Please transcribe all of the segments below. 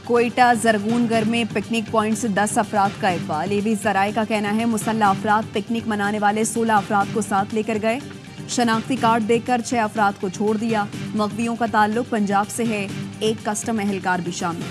कोयटा जरगूनगर में picnic point से 10 अफराद का इकबाल। एबी ज़राए का कहना है मुसल्ला अफराद पिकनिक मनाने वाले 16 अफराद को साथ लेकर गए। शनाख्ती कार्ड देकर 6 अफराद को छोड़ दिया। मगवियों का ताल्लुक पंजाब से है, एक कस्टम एहलकार भी शामिल।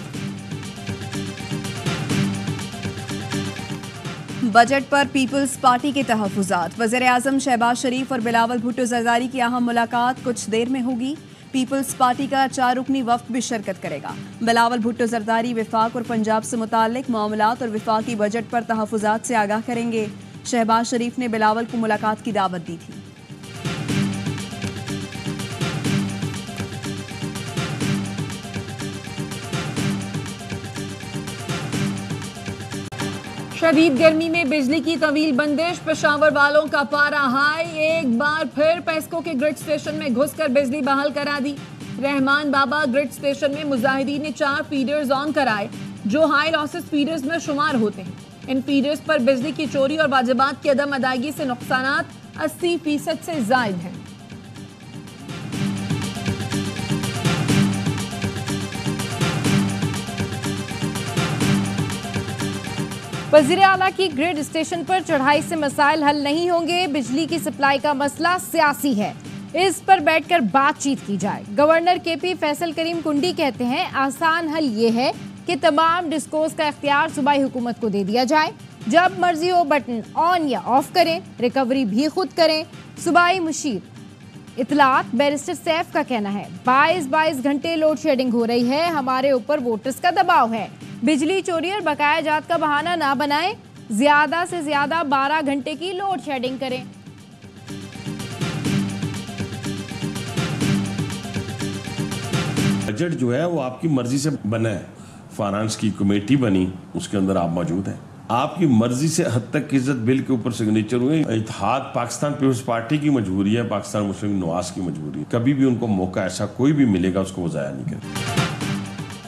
बजट पर पीपल्स पार्टी के तहफ़्फ़ुज़ात। वज़ीर-ए-आज़म शहबाज शरीफ और बिलावल भुट्टो ज़रदारी की अहम मुलाकात कुछ देर में होगी। पीपल्स पार्टी का 4 रुकनी वफ़द भी शिरकत करेगा। बिलावल भुट्टो ज़रदारी विफाक और पंजाब से मुताल्लिक़ मामलात और विफाकी बजट पर तहफ़्फ़ुज़ात से आगाह करेंगे। शहबाज शरीफ ने बिलावल को मुलाकात की दावत दी थी। शदीद गर्मी में बिजली की तवील बंदिश, पेशावर वालों का पारा हाई। एक बार फिर पेस्को के ग्रिड स्टेशन में घुसकर बिजली बहाल करा दी। रहमान बाबा ग्रिड स्टेशन में मुजाहिदीन ने 4 फीडर्स ऑन कराए जो हाई लॉसेस फीडर्स में शुमार होते हैं। इन फीडर्स पर बिजली की चोरी और वाजिबात की अदम अदायगी से नुकसानात 80% से जायद हैं। वज़ीर आला की ग्रिड स्टेशन पर चढ़ाई से मसाइल हल नहीं होंगे। बिजली की सप्लाई का मसला सियासी है, इस पर बैठकर बातचीत की जाए। गवर्नर केपी फैसल करीम कुंडी कहते हैं आसान हल ये है कि तमाम डिस्कोस का इख्तियार सूबाई हुकूमत को दे दिया जाए। जब मर्जी हो बटन ऑन या ऑफ करें, रिकवरी भी खुद करें। सूबाई मुशीर इतलात बैरिस्टर सैफ का कहना है 22 घंटे लोड शेडिंग हो रही है, हमारे ऊपर वोटर्स का दबाव है। बिजली चोरी और बकाया जात का बहाना ना बनाएं, ज्यादा से ज्यादा 12 घंटे की लोड शेडिंग करें। बजट जो है वो आपकी मर्जी से बना है। फाइनेंस की कमेटी बनी, उसके अंदर आप मौजूद हैं। आपकी मर्जी से हद तक इज्जत बिल के ऊपर सिग्नेचर हुए। इत्तेहाद पाकिस्तान पीपल्स पार्टी की मजबूरी है, पाकिस्तान मुस्लिम नवाज की मजबूरी है। कभी भी उनको मौका ऐसा कोई भी मिलेगा उसको वो जाया नहीं करें।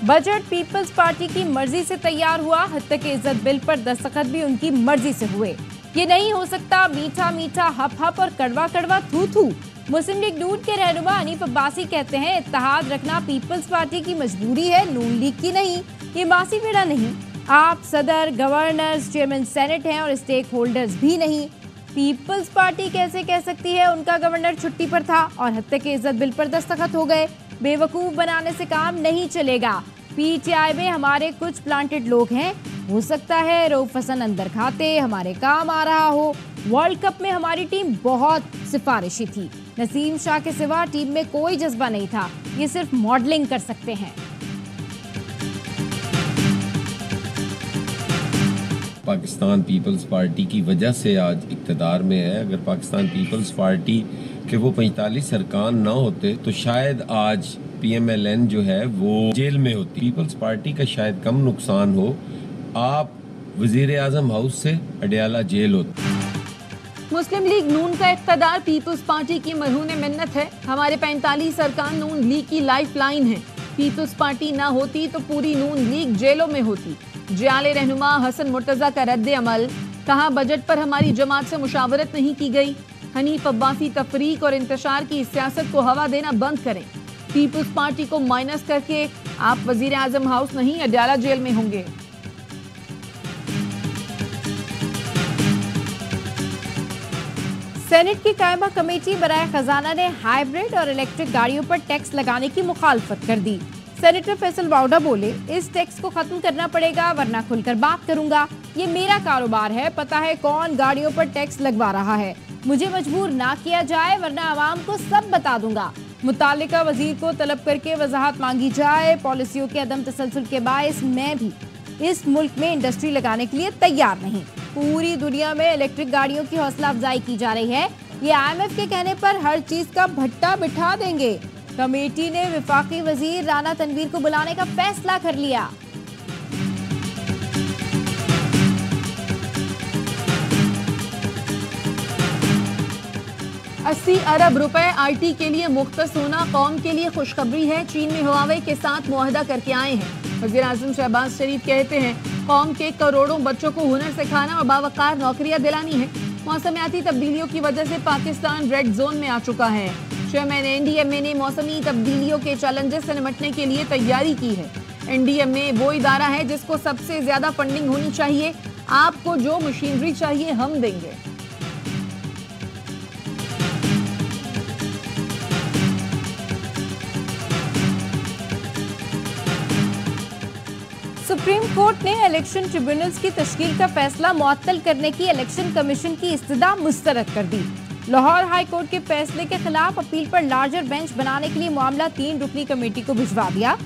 बजट पीपल्स पार्टी की मर्जी से तैयार हुआ, हद तक इज्जत बिल पर दस्तखत भी उनकी मर्जी से हुए। ये नहीं हो सकता मीठा मीठा हप हप और कड़वा कड़वा थू थू। मुस्लिम लीग नून के रहनुमा हनीफ अब्बासी कहते हैं इत्तेहाद रखना पीपल्स पार्टी की मजबूरी है, नून लीग की नहीं। ये मासी बेड़ा नहीं। आप सदर, गवर्नर, चेयरमैन सेनेट हैं और स्टेक होल्डर्स भी नहीं। पीपल्स पार्टी कैसे कह सकती है उनका गवर्नर छुट्टी पर था और हद तक इज्जत बिल पर दस्तखत हो गए। बेवकूफ बनाने से काम नहीं चलेगा। पीटीआई में हमारे कुछ प्लांटेड लोग हैं, हो सकता है रऊफ हसन अंदर खाते हमारे काम आ रहा हो। वर्ल्ड कप में हमारी टीम बहुत सिफारिशी थी, नसीम शाह के सिवा टीम में कोई जज्बा नहीं था, ये सिर्फ मॉडलिंग कर सकते हैं। पाकिस्तान पीपल्स पार्टी की वजह से आज इक़्तिदार में है। अगर पाकिस्तान पीपल्स पार्टी के वो 45 अरकान ना होते तो शायद आज PMLN जो है वो जेल में होती। पीपल्स पार्टी का शायद कम नुकसान हो, आप वज़ीर-ए-आज़म हाउस से अडयाला जेल होती। मुस्लिम लीग नून का इक़्तिदार पीपल्स पार्टी की मरहून मिन्नत है। हमारे 45 अरकान नून लीग की लाइफ लाइन है। पीपल्स पार्टी ना होती तो पूरी नून लीग जेलों में होती। जियाले रहनुमा हसन मुर्तजा का रद्द अमल, कहा बजट पर हमारी जमात से मुशावरत नहीं की गई। हनीफ अब्बासी तफरीक और इंतशार की सियासत को हवा देना बंद करें। पीपल्स पार्टी को माइनस करके आप वजीर आजम हाउस नहीं अडयाला जेल में होंगे। सेनेट की कायमा कमेटी बराए खजाना ने हाइब्रिड और इलेक्ट्रिक गाड़ियों पर टैक्स लगाने की मुखालफत कर दी। सेनेटर फैसल वाउडा बोले इस टैक्स को खत्म करना पड़ेगा वरना खुलकर बात करूंगा। ये मेरा कारोबार है, पता है कौन गाड़ियों पर टैक्स लगवा रहा है। मुझे मजबूर ना किया जाए वरना आवाम को सब बता दूंगा। मुतालिका वजीर को तलब करके वजाहत मांगी जाए। पॉलिसियों के अदम तसलसल के बायस मैं भी इस मुल्क में इंडस्ट्री लगाने के लिए तैयार नहीं। पूरी दुनिया में इलेक्ट्रिक गाड़ियों की हौसला अफजाई की जा रही है। ये IMF के कहने पर हर चीज का भट्टा बिठा देंगे। कमेटी ने विफाकी वजीर राना तनवीर को बुलाने का फैसला कर लिया। $80 अरब रुपए IT के लिए मुख्तस होना कौम के लिए खुशखबरी है। चीन में हुआवे के साथ मुआहदा करके आए हैं। वज़ीर आज़म शहबाज शरीफ कहते हैं कौम के करोड़ों बच्चों को हुनर सिखाना और बावकार नौकरियां दिलानी है। मौसमियाती तब्दीलियों की वजह से पाकिस्तान रेड जोन में आ चुका है। चेयरमैन NDMA ने मौसमी तब्दीलियों के चैलेंजेस से निपटने के लिए तैयारी की है। एनडीएमए वो इदारा है जिसको सबसे ज्यादा फंडिंग होनी चाहिए। आपको जो मशीनरी चाहिए हम देंगे। सुप्रीम कोर्ट ने इलेक्शन ट्रिब्यूनल्स की तश्कील का फैसला मुअत्तल करने की इलेक्शन कमीशन की इस्तदा मुस्तरद कर दी। लाहौर हाई कोर्ट के फैसले के खिलाफ अपील पर लार्जर बेंच बनाने के लिए मामला 3 रुकनी कमेटी को भिजवा दिया।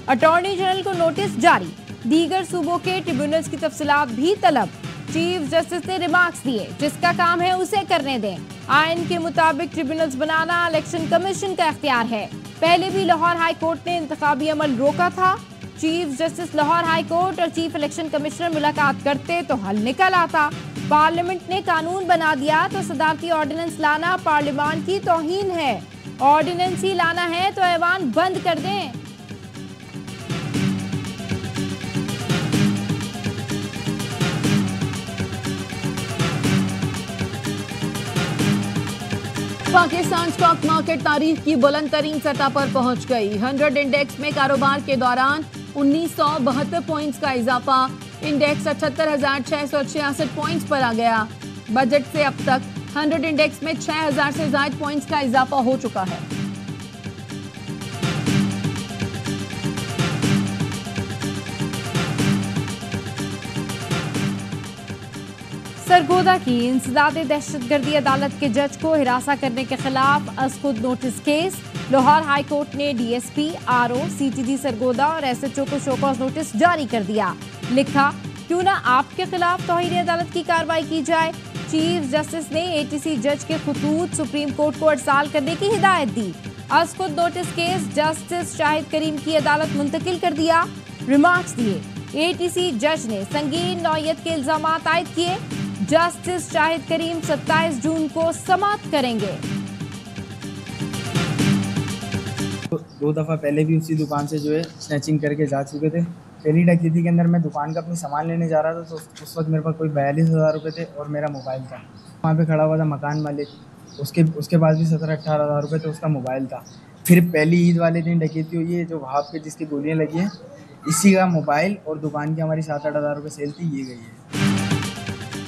अटॉर्नी जनरल को नोटिस जारी, दीगर सूबों के ट्रिब्यूनल्स की तफसीलात भी तलब। चीफ जस्टिस ने रिमार्क्स दिए, जिसका काम है उसे करने दें। आइन के मुताबिक ट्रिब्यूनल्स बनाना इलेक्शन कमीशन का इख्तियार है। पहले भी लाहौर हाई कोर्ट ने इंतखाबी अमल रोका था। Chief justice Lahore high court और चीफ इलेक्शन कमिश्नर मुलाकात करते तो हल निकल आता। पार्लियामेंट ने कानून बना दिया तो सदारती ऑर्डिनेंस लाना पार्लियामान की तौहीन है। ऑर्डिनेंस ही लाना है तो ऐवान बंद कर दें। पाकिस्तान स्टॉक मार्केट तारीख की बुलंद तरीन सतह पर पहुंच गई। 100 इंडेक्स में कारोबार के दौरान 1972 पॉइंट्स का इजाफा। इंडेक्स 78,666 पॉइंट्स पर आ गया। बजट से अब तक 100 इंडेक्स में 6,000 से ज्यादा पॉइंट्स का इजाफा हो चुका है। सरगोदा की इंसदादे दहशतगर्दी अदालत के जज को हिरासा करने के खिलाफ अज़खुद notice case. Lahore high court ने डीएसपी, आरओ, सीटीडी सरगोदा और एसएचओ को शोकॉज नोटिस जारी कर दिया। लिखा, क्यों ना आपके खिलाफ तौहीन अदालत की कार्रवाई की जाए। चीफ जस्टिस ने एटीसी जज के खुतूत सुप्रीम कोर्ट को अरसाल करने की हिदायत दी। अज़खुद नोटिस केस जस्टिस शाहिद करीम की अदालत मुंतकिल कर दिया। रिमार्क्स दिए, एटीसी जज ने संगीन नौयत के इल्जामात आयद किए। जस्टिस शाहिद करीम 27 जून को समाप्त करेंगे। दो दफ़ा पहले भी उसी दुकान से जो है स्नैचिंग करके जा चुके थे। पहली डकैती के अंदर मैं दुकान का अपनी सामान लेने जा रहा था तो उस वक्त मेरे पास कोई 42,000 रुपये थे और मेरा मोबाइल था। वहाँ पे खड़ा हुआ था मकान मालिक, उसके पास भी 17-18 हज़ार रुपये थे, उसका मोबाइल था। फिर पहली ईद वाले दिन डकैती हुई है, जो वहाँ पे जिसकी गोलियाँ लगी हैं, इसी का मोबाइल और दुकान की हमारी 7-8 हज़ार रुपये सेल थी, ये गई है।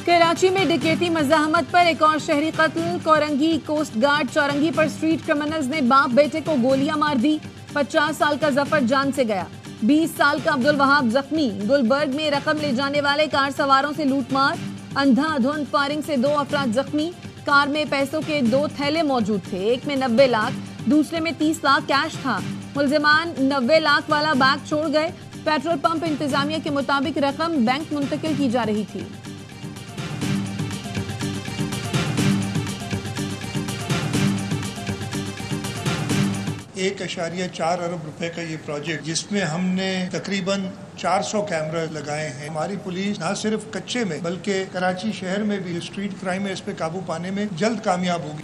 कराची में डकैती मज़ाहमत पर एक और शहरी कत्ल। कोरंगी कोस्ट गार्ड चौरंगी पर स्ट्रीट क्रिमिनल्स ने बाप बेटे को गोलियां मार दी। 50 साल का जफर जान से गया, 20 साल का अब्दुल वहाब जख्मी। गुलबर्ग में रकम ले जाने वाले कार सवारों से लूटमार, अंधाधुंध फायरिंग से 2 अफराद जख्मी। कार में पैसों के 2 थैले मौजूद थे, एक में 90 लाख, दूसरे में 30 लाख कैश था। मुलजिमान 90 लाख वाला बैग छोड़ गए। पेट्रोल पंप इंतजामिया के मुताबिक रकम बैंक मुंतकिल की जा रही थी। 1.4 अरब रुपए का ये प्रोजेक्ट, जिसमें हमने तकरीबन 400 कैमरा लगाए हैं। हमारी पुलिस न सिर्फ कच्चे में बल्कि कराची शहर में भी स्ट्रीट क्राइम है, इस पे काबू पाने में जल्द कामयाब होगी।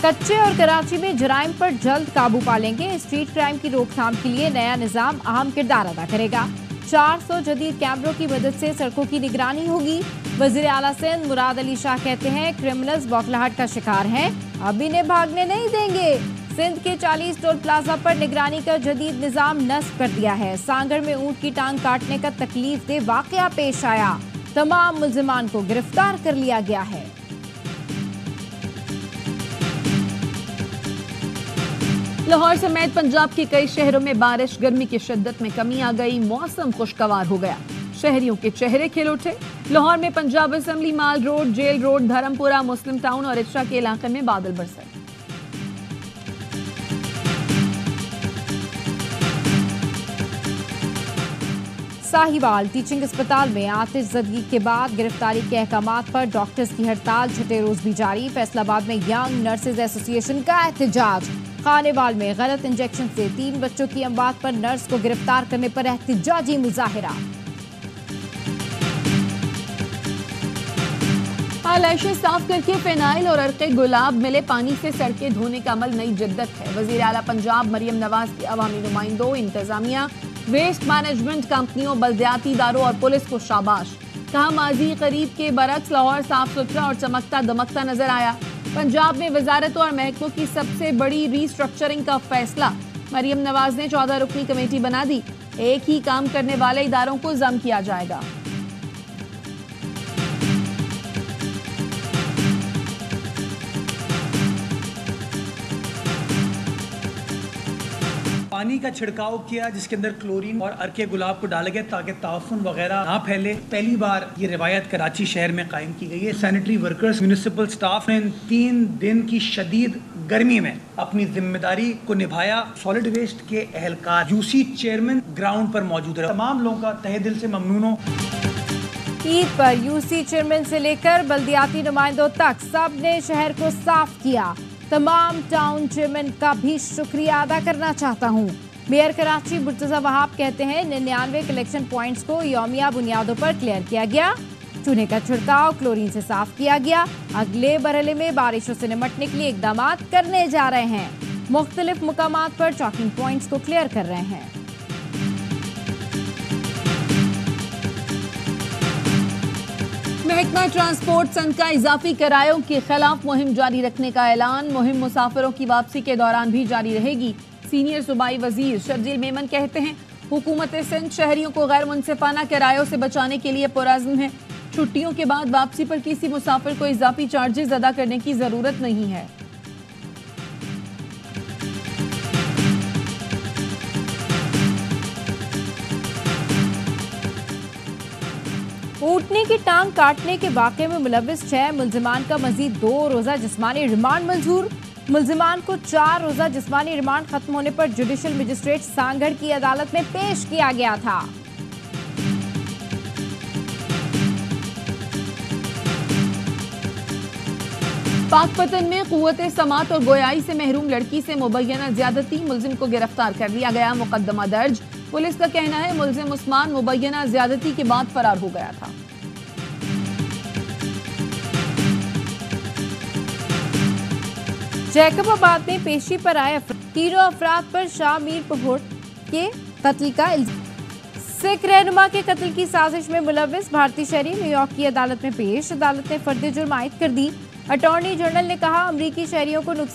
कच्चे और कराची में जराइम पर जल्द काबू पा लेंगे। स्ट्रीट क्राइम की रोकथाम के लिए नया निजाम अहम किरदार अदा करेगा। 400 जदीद कैमरों की मदद से सड़कों की निगरानी होगी। वजीर आला सिंध मुराद अली शाह कहते हैं, क्रिमिनल्स बौखलाहट का शिकार हैं, अब इन्हें भागने नहीं देंगे। सिंध के 40 टोल प्लाजा पर निगरानी का जदीद निजाम नस्ब कर दिया है। सांगर में ऊंट की टांग काटने का तकलीफ दे वाकया पेश आया, तमाम मुल्जिमान को गिरफ्तार कर लिया गया है। लाहौर समेत पंजाब के कई शहरों में बारिश, गर्मी की शिद्दत में कमी आ गई, मौसम खुशगवार हो गया, शहरियों के चेहरे खिल उठे। लाहौर में पंजाब असेंबली माल रोड, जेल रोड, धर्मपुरा, मुस्लिम टाउन और इशरा के इलाके में बादल बरसे। साहिवाल टीचिंग अस्पताल में आतिशज़दगी के बाद गिरफ्तारी के अहकामात पर डॉक्टर्स की हड़ताल छठे रोज भी जारी। फैसलाबाद में यंग नर्सेज एसोसिएशन का एहतजाज। खानेवाल में गलत इंजेक्शन से 3 बच्चों की अमवात पर नर्स को गिरफ्तार करने पर एहतजाजी मुजाहिरा। आलाइशें साफ करके फिनाइल और अर्के गुलाब मिले पानी से सड़कें धोने का अमल नई जिद्दत है। वजीर आला पंजाब मरियम नवाज की अवामी नुमाइंदों, इंतजामिया, वेस्ट मैनेजमेंट कंपनियों, बल्दियाती इदारों और पुलिस को शाबाश। कहा, माजी करीब के बरक्स लाहौर साफ सुथरा और चमकता दमकता नजर आया। पंजाब में वजारतों और महकमों की सबसे बड़ी रीस्ट्रक्चरिंग का फैसला। मरियम नवाज ने 14 रुकनी कमेटी बना दी। एक ही काम करने वाले इदारों को जम किया जाएगा। पानी का छिड़काव किया जिसके अंदर क्लोरीन और अर्के गुलाब को डाला गया ताकि ताफुन वगैरह ना फैले। पहली बार ये रिवायत कराची शहर में कायम की गई है। सैनिटरी वर्कर्स, म्यूनिसिपल स्टाफ ने 3 दिन की शदीद गर्मी में अपनी जिम्मेदारी को निभाया। सॉलिड वेस्ट के एहलकार यूसी चेयरमैन ग्राउंड पर मौजूद रहे। तमाम लोगों का तहे दिल से ममनून हूं। ईद पर यूसी चेयरमैन से लेकर बल्दियाती नुमाइंदों तक सब ने शहर को साफ किया। तमाम टाउन चेयरमैन का भी शुक्रिया अदा करना चाहता हूं। मेयर कराची मुर्तजा वहाब कहते हैं 99 कलेक्शन पॉइंट्स को यौमिया बुनियादों पर क्लियर किया गया। चूने का छिड़काव क्लोरीन से साफ किया गया। अगले मरहले में बारिशों से निपटने के लिए इकदाम करने जा रहे हैं। मुख्तलिफ मुकामात पर चॉकिंग पॉइंट्स को क्लियर कर रहे हैं। महकमा ट्रांसपोर्ट संघ का इजाफी किरायों के खिलाफ मुहिम जारी रखने का ऐलान। मुहिम मुसाफिरों की वापसी के दौरान भी जारी रहेगी। सीनियर सूबाई वजीर शर्जील मेमन कहते हैं हुकूमत सिंध शहरियों को गैर मुनसिफाना किरायों से बचाने के लिए पुरअज़्म है। छुट्टियों के बाद वापसी पर किसी मुसाफिर को इजाफी चार्जेस अदा करने की जरूरत नहीं है। ऊँटनी की टांग काटने के वाक़े में मुलव्विस 6 मुल्जिमान का मजीद 2 रोज़ा जिस्मानी रिमांड मंजूर। मुल्जिमान को 4 रोज़ा जिस्मानी रिमांड खत्म होने पर जुडिशल मजिस्ट्रेट सांगढ़ की अदालत में पेश किया गया था। पाकपतन में कुव्वते समात और गोयाई से महरूम लड़की से मुबैना ज्यादती, मुल्जिम को गिरफ्तार कर लिया गया। मुकदमा दर्ज। पुलिस का कहना है मुल्जिम उस्मान मुबैना ज्यादती के बाद फरार हो गया था। जैकबाबाद में पेशी पर आए तीनों अफराद पर शाह मीर पहोड़ के कत्ल का सिख रहनुमा के कत्ल की साजिश में मुलव्विस भारतीय शहरी न्यूयॉर्क की अदालत में पेश। अदालत ने फर्द जुर्म आयद कर दी। अटॉर्नी जनरल ने कहा अमरीकी शहरियों को नुकसान